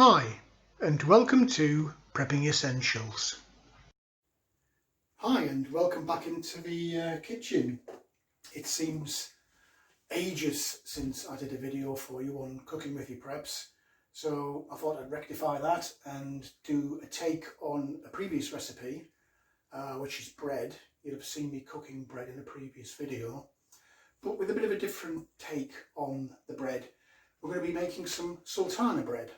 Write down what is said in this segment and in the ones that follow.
Hi, and welcome to Prepping Essentials. Hi, and welcome back into the kitchen. It seems ages since I did a video for you on cooking with your preps, so I thought I'd rectify that and do a take on a previous recipe, which is bread. You'd have seen me cooking bread in a previous video, but with a bit of a different take on the bread. We're going to be making some sultana bread.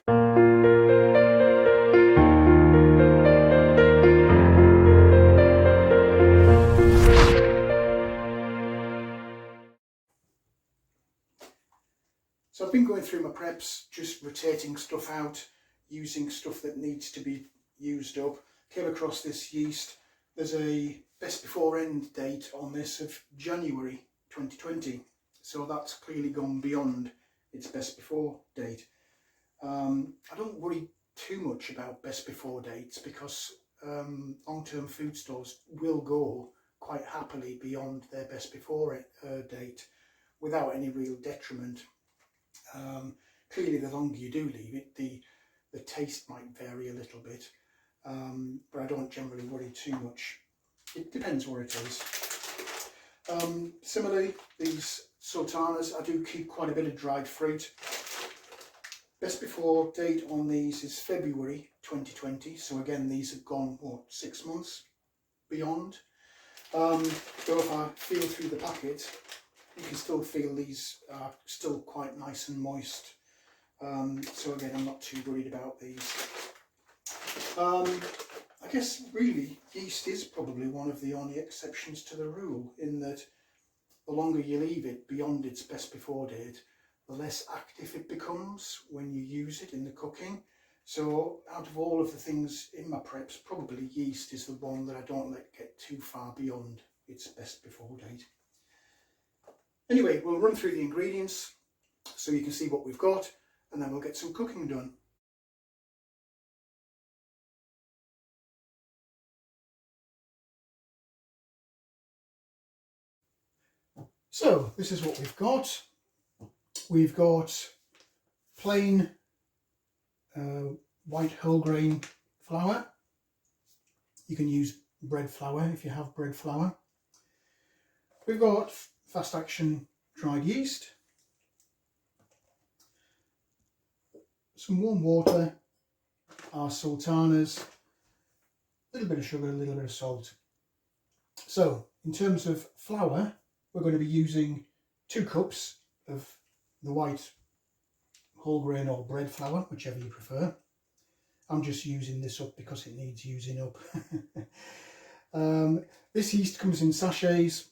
So I've been going through my preps, just rotating stuff out, using stuff that needs to be used up. Came across this yeast. There's a best before end date on this of January 2020. So that's clearly gone beyond its best before date. I don't worry too much about best before dates because long-term food stores will go quite happily beyond their best before date without any real detriment. Clearly the longer you do leave it, the taste might vary a little bit, but I don't generally worry too much. It depends what it is. Similarly, these sultanas, I do keep quite a bit of dried fruit. Best before date on these is February 2020, so again these have gone, 6 months beyond. Though if I feel through the packet, you can still feel these are still quite nice and moist. So again, I'm not too worried about these. I guess really yeast is probably one of the only exceptions to the rule, in that the longer you leave it beyond its best before date, the less active it becomes when you use it in the cooking. So out of all of the things in my preps, probably yeast is the one that I don't let get too far beyond its best before date. Anyway, we'll run through the ingredients so you can see what we've got, and then we'll get some cooking done. So this is what we've got. We've got plain white whole grain flour. You can use bread flour if you have bread flour. We've got fast action dried yeast, some warm water, our sultanas, a little bit of sugar, a little bit of salt. So in terms of flour, we're going to be using 2 cups of the white whole grain or bread flour, whichever you prefer. I'm just using this up because it needs using up. This yeast comes in sachets.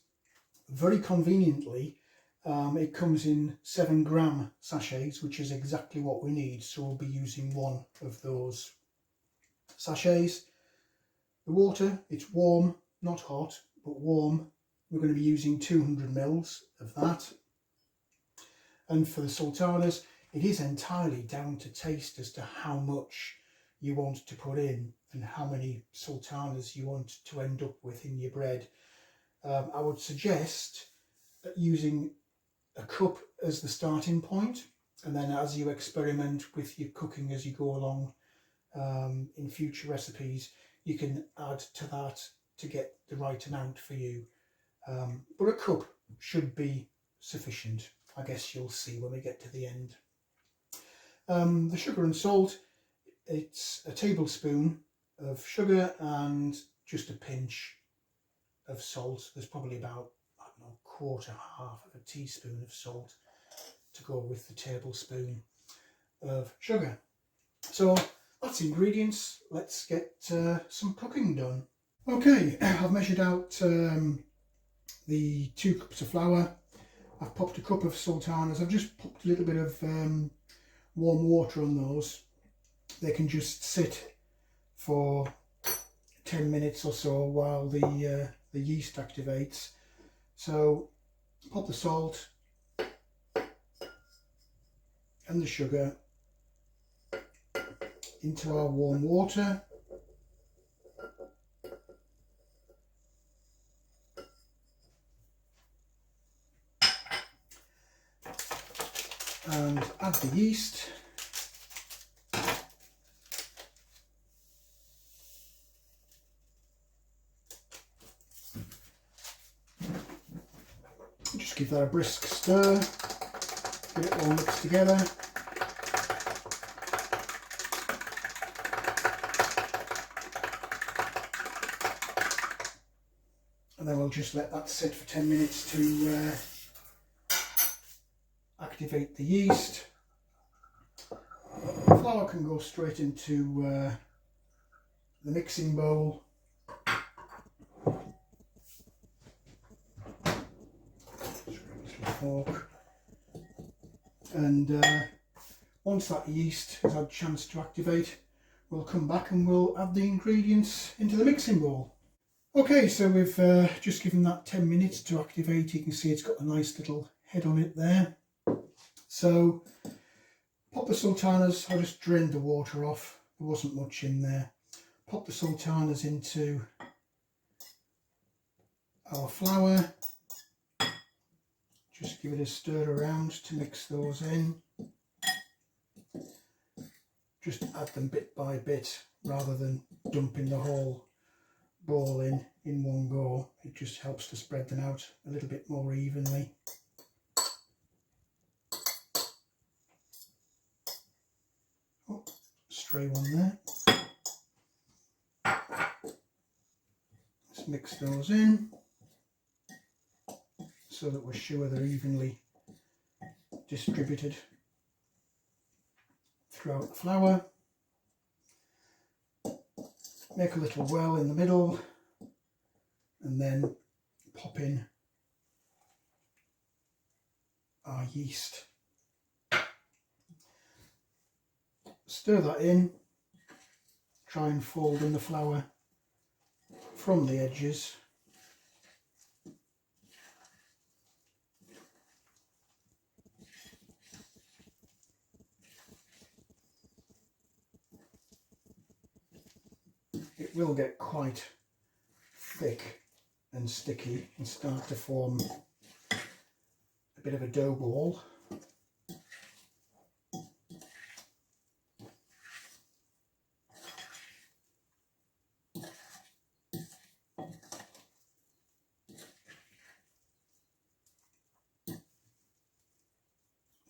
Very conveniently, it comes in 7-gram sachets, which is exactly what we need. So we'll be using one of those sachets. The water, it's warm, not hot, but warm. We're going to be using 200 mils of that. And for the sultanas, it is entirely down to taste as to how much you want to put in and how many sultanas you want to end up with in your bread. I would suggest using a cup as the starting point, and then as you experiment with your cooking as you go along in future recipes, you can add to that to get the right amount for you. But a cup should be sufficient. I guess you'll see when we get to the end. The sugar and salt, it's a tablespoon of sugar and just a pinch of salt. There's probably about, I don't know, half of a teaspoon of salt to go with the tablespoon of sugar. So that's the ingredients. Let's get some cooking done. Okay, I've measured out the 2 cups of flour. I've popped a cup of sultanas. I've just popped a little bit of warm water on those. They can just sit for 10 minutes or so while the yeast activates. So pop the salt and the sugar into our warm water. And add the yeast. Just give that a brisk stir, get it all mixed together. And then we'll just let that sit for 10 minutes to activate the yeast. The flour can go straight into the mixing bowl. Fork. And once that yeast has had a chance to activate, we'll come back and we'll add the ingredients into the mixing bowl. Okay, so we've just given that 10 minutes to activate. You can see it's got a nice little head on it there. So pop the sultanas. I just drained the water off, there wasn't much in there. Pop the sultanas into our flour. Just give it a stir around to mix those in. Just add them bit by bit rather than dumping the whole bowl in one go. It just helps to spread them out a little bit more evenly. Oh, stray one there. Let's mix those in so that we're sure they're evenly distributed throughout the flour. Make a little well in the middle and then pop in our yeast. Stir that in, try and fold in the flour from the edges. It will get quite thick and sticky and start to form a bit of a dough ball. I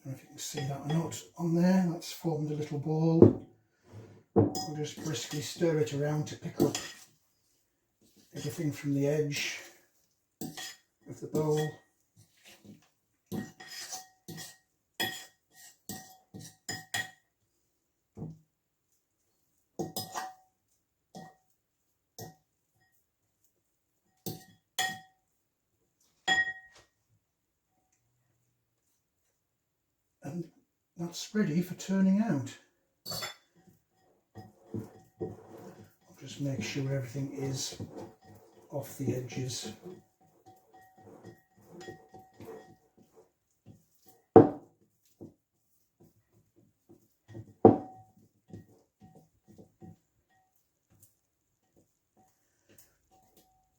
don't know if you can see that or not on there, that's formed a little ball. We'll just briskly stir it around to pick up everything from the edge of the bowl. And that's ready for turning out. Just make sure everything is off the edges.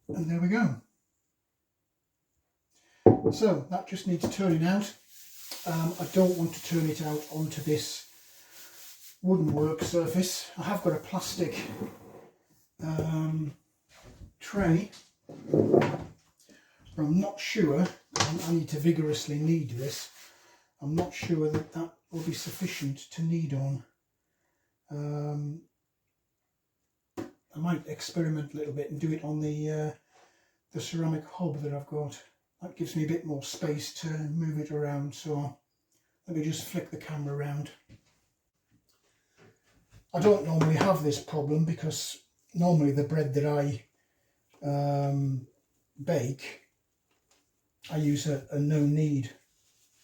And there we go. So that just needs turning out. I don't want to turn it out onto this wooden work surface. I have got a plastic tray, but I'm not sure. I need to vigorously knead this. I'm not sure that that will be sufficient to knead on. I might experiment a little bit and do it on the ceramic hob that I've got. That gives me a bit more space to move it around, so let me just flick the camera around. I don't normally have this problem because normally the bread that I bake, I use a no knead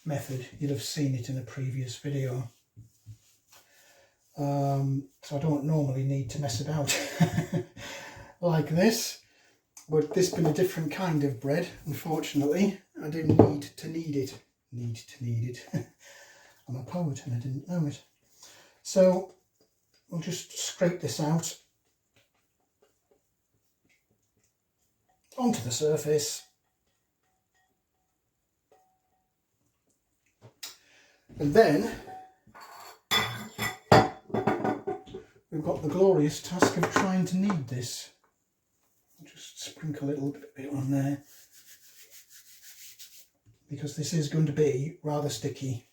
method. You'll have seen it in a previous video. So I don't normally need to mess about like this, but this being a different kind of bread, unfortunately, I didn't need to knead it. I'm a poet and I didn't know it. So we'll just scrape this out onto the surface. And then we've got the glorious task of trying to knead this. I'll just sprinkle a little bit on there. because this is going to be rather sticky.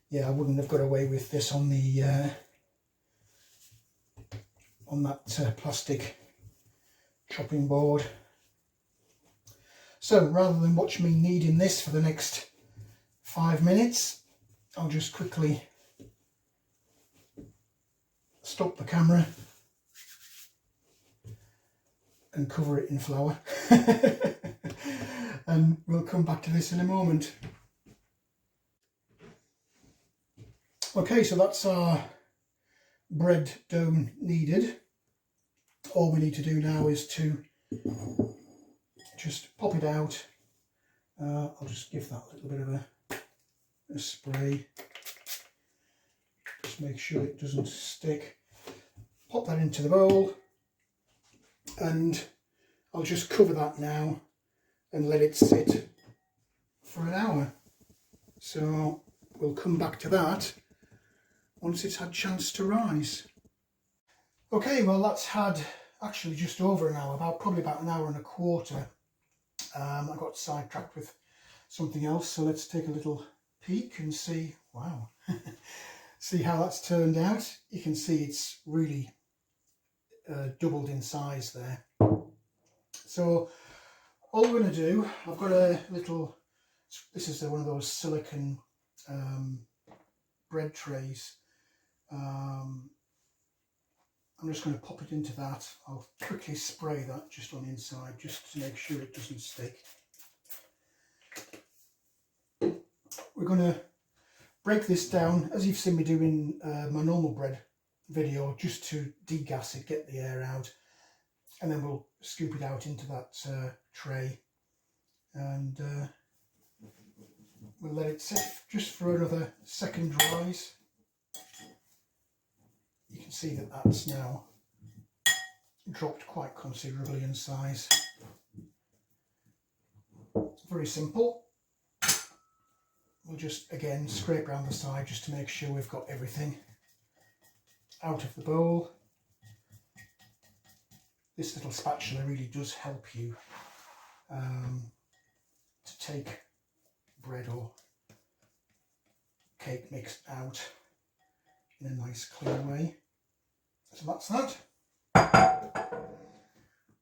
Yeah, I wouldn't have got away with this on the on that plastic chopping board. So rather than watch me kneading this for the next 5 minutes, I'll just quickly stop the camera and cover it in flour. And we'll come back to this in a moment. Okay, so that's our bread dough kneaded. All we need to do now is to just pop it out. I'll just give that a little bit of a spray. Just make sure it doesn't stick. Pop that into the bowl, and I'll just cover that now and let it sit for an hour. So we'll come back to that once it's had a chance to rise. Okay, well that's had actually just over an hour, probably about an hour and a quarter. I got sidetracked with something else, so let's take a little peek and see, wow, see how that's turned out. You can see it's really doubled in size there. So all we're going to do, I've got a little, this is one of those silicone bread trays. I'm just going to pop it into that. I'll quickly spray that just on the inside, just to make sure it doesn't stick. We're going to break this down, as you've seen me do in my normal bread video, just to degas it, get the air out, and then we'll scoop it out into that tray, and we'll let it sit just for another second rise. You can see that that's now dropped quite considerably in size. Very simple. We'll just again scrape around the side just to make sure we've got everything out of the bowl. This little spatula really does help you to take bread or cake mix out in a nice clean way. So that's that.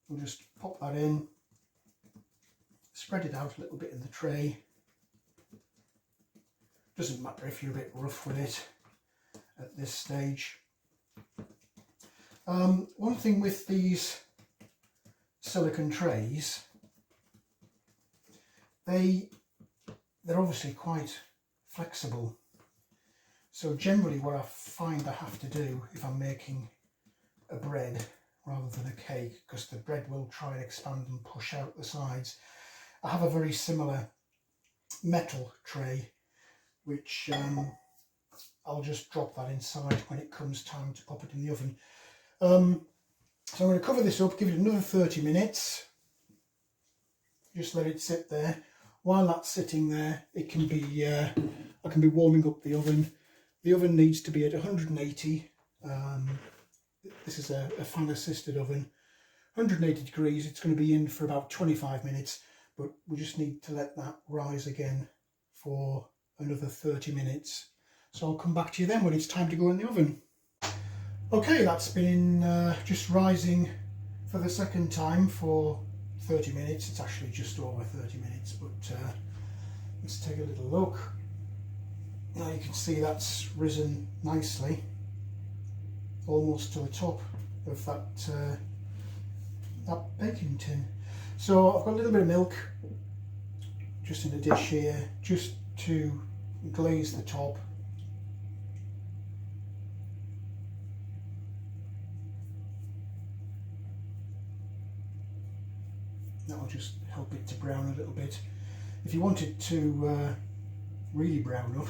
We'll just pop that in, spread it out a little bit in the tray. Doesn't matter if you're a bit rough with it at this stage. One thing with these silicone trays, they're obviously quite flexible. So generally what I find I have to do if I'm making a bread rather than a cake, because the bread will try and expand and push out the sides, I have a very similar metal tray which I'll just drop that inside when it comes time to pop it in the oven. So I'm going to cover this up, give it another 30 minutes, just let it sit there. While that's sitting there, it can be I can be warming up the oven. The oven needs to be at 180. This is a fan assisted oven, 180 degrees. It's going to be in for about 25 minutes, but we just need to let that rise again for another 30 minutes. So I'll come back to you then when it's time to go in the oven. Okay, that's been just rising for the second time for 30 minutes. It's actually just over 30 minutes, but let's take a little look. Now you can see that's risen nicely, almost to the top of that that baking tin. So I've got a little bit of milk just in a dish here, just to glaze the top. That'll just help it to brown a little bit. If you want it to really brown up,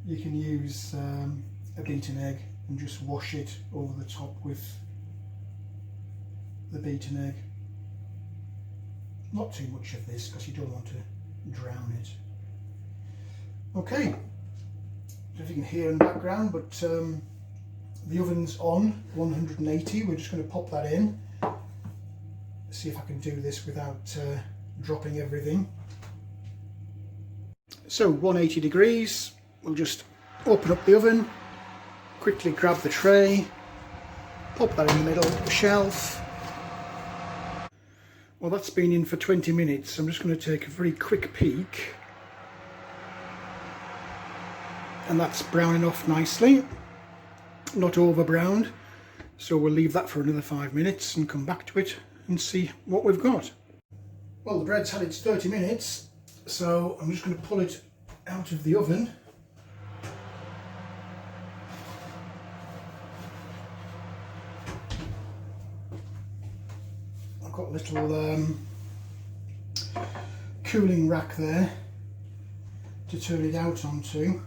you can use a beaten egg and just wash it over the top with the beaten egg. Not too much of this because you don't want to drown it. Okay, I don't know if you can hear in the background, but The oven's on 180. We're just going to pop that in. See if I can do this without dropping everything. So 180 degrees. We'll just open up the oven, quickly grab the tray, pop that in the middle of the shelf. Well, that's been in for 20 minutes. I'm just going to take a very quick peek. And that's browning off nicely. Not over browned. So we'll leave that for another 5 minutes and come back to it and see what we've got. Well, the bread's had its 30 minutes, so I'm just going to pull it out of the oven. I've got a little cooling rack there to turn it out onto.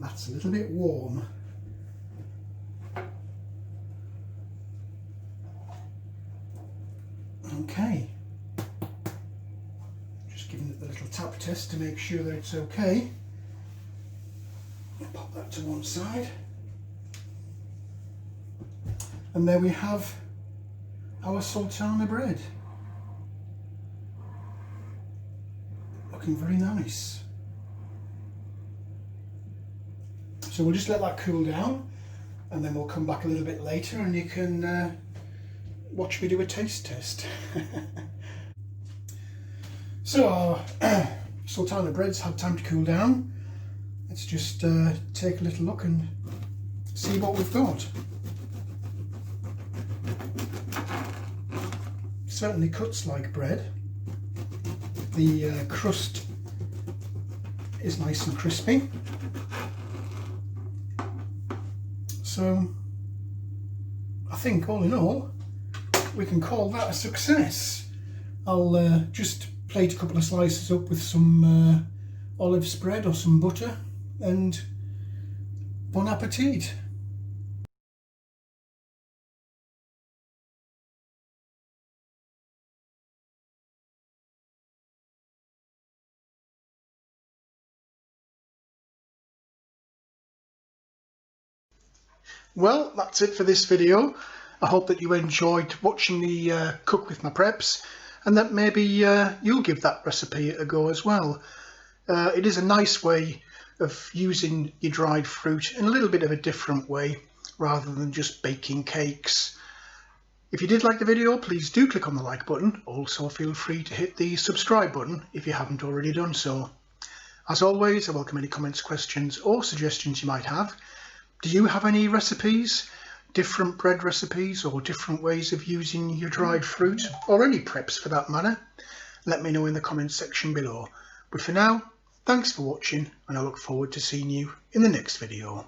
That's a little bit warm. Okay, just giving it the little tap test to make sure that it's okay. Pop that to one side. And there we have our Sultana bread. Looking very nice. So we'll just let that cool down and then we'll come back a little bit later and you can watch me do a taste test. So our Sultana bread's had time to cool down. Let's just take a little look and see what we've got. Certainly cuts like bread. The crust is nice and crispy. So I think all in all we can call that a success. I'll just plate a couple of slices up with some olive spread or some butter and bon appetit. Well, that's it for this video. I hope that you enjoyed watching me cook with my preps and that maybe you'll give that recipe a go as well. It is a nice way of using your dried fruit in a little bit of a different way rather than just baking cakes. If you did like the video, please do click on the like button. Also feel free to hit the subscribe button if you haven't already done so. As always, I welcome any comments, questions or suggestions you might have. Do you have any recipes, different bread recipes or different ways of using your dried fruit or any preps for that matter? Let me know in the comments section below. But for now, thanks for watching and I look forward to seeing you in the next video.